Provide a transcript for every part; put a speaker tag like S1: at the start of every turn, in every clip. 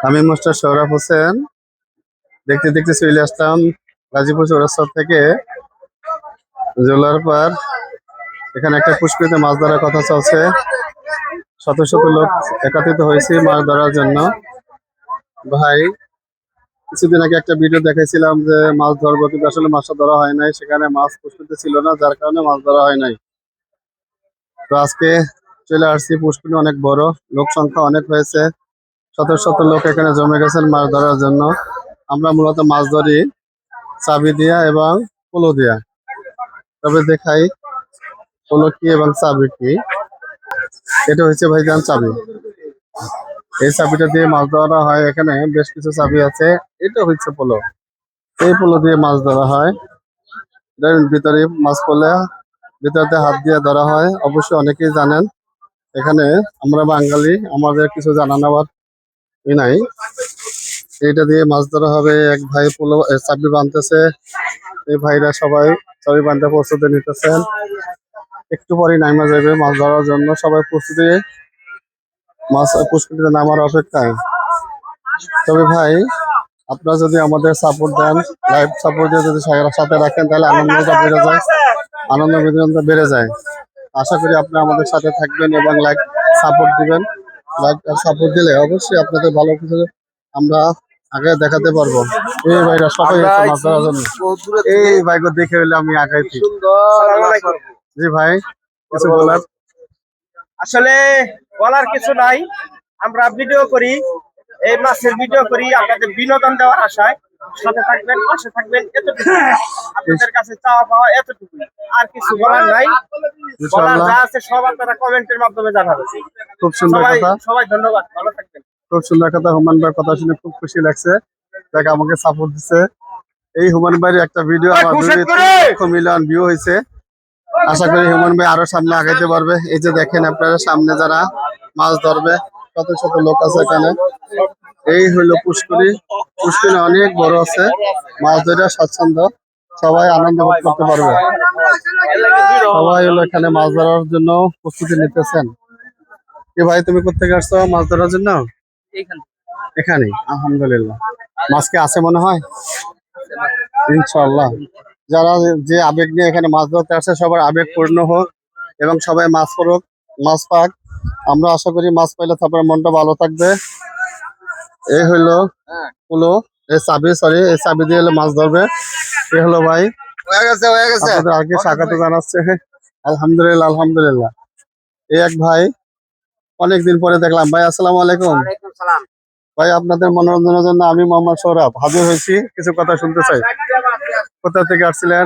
S1: আমি মাস্টার সৌরভ হোসেন দেখতে দেখতে চলে আসলাম গাজীপুর চৌরাস্তা থেকে জোলার পার। এখানে একটা পুষ্করিতে মাছ ধরার কথা চলছে। শত শত লোক একত্রিত হয়েছে মাছ ধরার জন্য। ভাই, কিছুদিন আগে একটা ভিডিও দেখাইছিলাম যে মাছ ধরবো, কিন্তু আসলে মাছটা ধরা হয় নাই। সেখানে মাছ পুষ্করিতে ছিল না, যার কারণে মাছ ধরা হয় নাই। তো আজকে চলে আসছি, পুষ্করিণী অনেক বড়, লোক সংখ্যা অনেক হয়েছে। শত শত লোক এখানে জমে গেছেন মাছ ধরার জন্য। আমরা মূলত মাছ ধরি চাবি দিয়া এবং পোলো দিয়া। তবে দেখাই পোলো কি এবং চাবি কি। এটা হচ্ছে ভাইজান চাবি। এই চাবিটা দিয়ে মাছ ধরা হয়। এখানে বেশ কিছু চাবি আছে। এটা হচ্ছে পোলো। এই পোলো দিয়ে মাছ ধরা হয়। এটার ভিতরে মাছ পড়লে ভিতরে হাত দিয়ে ধরা হয়। অবশ্যই অনেকেই জানেন। এখানে আমরা বাঙালি, আমাদের কিছু জানা নেওয়ার নাই। এইটা দিয়ে মাছ ধরা হবে। এক ভাই পোলো চাবি বাঁধতেছে। এই ভাইরা সবাই চাবি বাঁধতে প্রস্তুতি নিতেছেন। একটু পরে নামা যাবে মাছ ধরার জন্য। সবাই প্রস্তুতি, মাছ পুষ্করিতে নামার অপেক্ষায়। তবে ভাই, আপনারা যদি আমাদের সাপোর্ট দেন, লাইভ সাপোর্ট দিয়ে যদি সাথে রাখেন, তাহলে আনন্দটা বেড়ে যায়, আনন্দ বিনোদনটা বেড়ে যায়। আশা করি আপনারা আমাদের সাথে থাকবেন এবং লাইক সাপোর্ট দিবেন। লাইক আর সাপোর্ট দিলে অবশ্যই আপনাদের ভালো কিছু আমরা আগে দেখাতে পারবো। এই ভাইরা সবাই মাছ ধরার জন্য। এই ভাইকে দেখে হলে আমি আগাইছি। জি ভাই, কিছু বলার?
S2: আসলে বলার কিছু নাই। আমরা ভিডিও করি, এই মাছের ভিডিও করি আপনাদের বিনোদন দেওয়ার আশায়। সাথে থাকবেন, পাশে থাকবেন, এতটুকু আপনাদের কাছে চাওয়া পাওয়া, এতটুকু। আর কিছু বলার নাই। বলার যা আছে সব আপনারা কমেন্টের মাধ্যমে জানাবেন।
S1: খুব সুন্দর কথা।
S2: সবাই ধন্যবাদ, ভালো থাকবেন।
S1: খুব সুন্দর কথা। হুমান ভাইয়ের কথা শুনে খুব খুশি লাগছে। যাকে আমাকে সাপোর্ট দিচ্ছে। এই হুমান ভাইয়ের একটা ভিডিও আমার 2 মিলিয়ন ভিউ হয়েছে। আশা করি হুমান ভাই আরো সামনে আগাইতে পারবে। এই যে দেখেন আপনারা সামনে যারা মাছ ধরবে, কত শত লোক আছে এখানে। এই হইলো পুষ্করিণী। পুষ্করিণী অনেক বড় আছে। মাছ ধরে স্বাচ্ছন্দ্য, সবাই আনন্দ ভোগ করতে পারবে। সবাই হলো এখানে মাছ ধরার জন্য প্রস্তুতি নিতেছেন। কি ভাই, তুমি কোথেকে আসছো মাছ ধরার জন্য? এখানে আলহামদুলিল্লাহ। মাছ কি আছে মনে হয়? ইনশাআল্লাহ। যারা যে আবেগ নিয়ে এখানে মাছ ধরতে আসে, সবার আবেগ পূর্ণ হোক এবং সবাই মাছ পড়ুক, মাছ পাক। আমরা আশা করি মাছ পাইলে তারপরে মনটা ভালো থাকবে। এই হইলো পোলো, এই চাবি দিয়ে হলো মাছ ধরবে। এই হলো ভাই, আপনাদের আগে স্বাগত জানাচ্ছে। আলহামদুলিল্লাহ, আলহামদুলিল্লাহ। এই এক ভাই, অনেকদিন পরে দেখলাম। ভাই আসসালামু আলাইকুম। ভাই, আপনাদের মনোরঞ্জনের জন্য আমি মোহাম্মদ সৌরভ হাজির হয়েছি। কিছু কথা শুনতে চাই। কোথা থেকে আসছিলেন?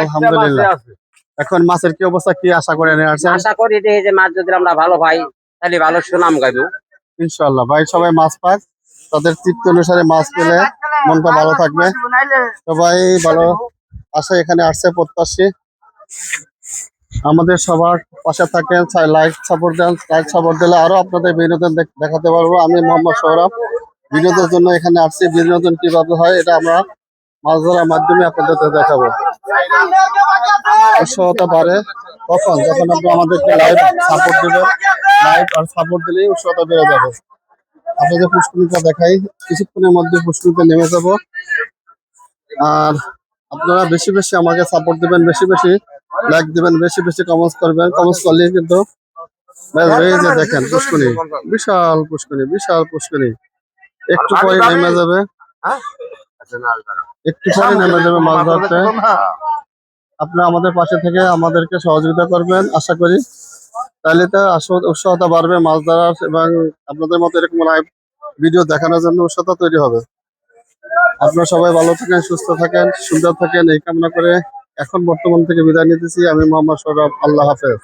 S1: আলহামদুলিল্লাহ। এখন মাছের কি অবস্থা, কি আশা করে আসছেন?
S3: আশা করি যে মাছ যদি আমরা ভালো পাই তাহলে ভালো সুনাম গাইবো
S1: ইনশাআল্লাহ। ভাই, সবাই মাছ পাক, তাদের তৃপ্তি অনুসারে মাছ পেলে মনটা ভালো থাকবে। সবাই ভালো আশা এখানে আসছে, প্রত্যাশী। আমাদের সবার পাশে থাকেন, লাইক সাপোর্ট দেন। লাইক সাপোর্ট দিলে আরো আপনাদের বিনোদন দেখাতে পারবো। আমি মোহাম্মদ সৌরভ বিনোদনের জন্য এখানে আসছি। বিনোদন কিভাবে হয় এটা আমরা মাছ ধরার মাধ্যমে আপনাদের দেখাবো। উৎসাহতা বাড়ে কখন? যখন আপনি আমাদেরকে লাইভ সাপোর্ট দিবেন। লাইভ আর সাপোর্ট দিলেই উৎসাহতা বেড়ে যাবে। আপনাদের পুষ্করিণীটা দেখাই, কিছুক্ষণের মধ্যে পুষ্করিণীতে নেমে যাব। আর আপনারা বেশি বেশি আমাকে সাপোর্ট দিবেন, বেশি বেশি লাইক দিবেন, বেশি বেশি কমেন্টস করবেন। কমেন্টস করলে কিন্তু এই যে দেখেন পুষ্করিণী, বিশাল পুষ্করিণী, বিশাল পুষ্করিণী। একটু পরে নেমে যাবে, একটু পরে নেমে যাবে মাছ ধরতে। আপনারা আমাদের পাশে থেকে আমাদেরকে সহযোগিতা করবেন আশা করি। তাহলে তো উৎসাহতা বাড়বে মাছ ধরার, এবং আপনাদের মতো এরকম লাইভ ভিডিও দেখানোর জন্য উৎসাহতা তৈরি হবে। আপনারা সবাই ভালো থাকেন, সুস্থ থাকেন, সুন্দর থাকেন, এই কামনা করে এখন বর্তমান থেকে বিদায় নিতেছি। আমি মোহাম্মদ সৌরভ। আল্লাহ হাফেজ।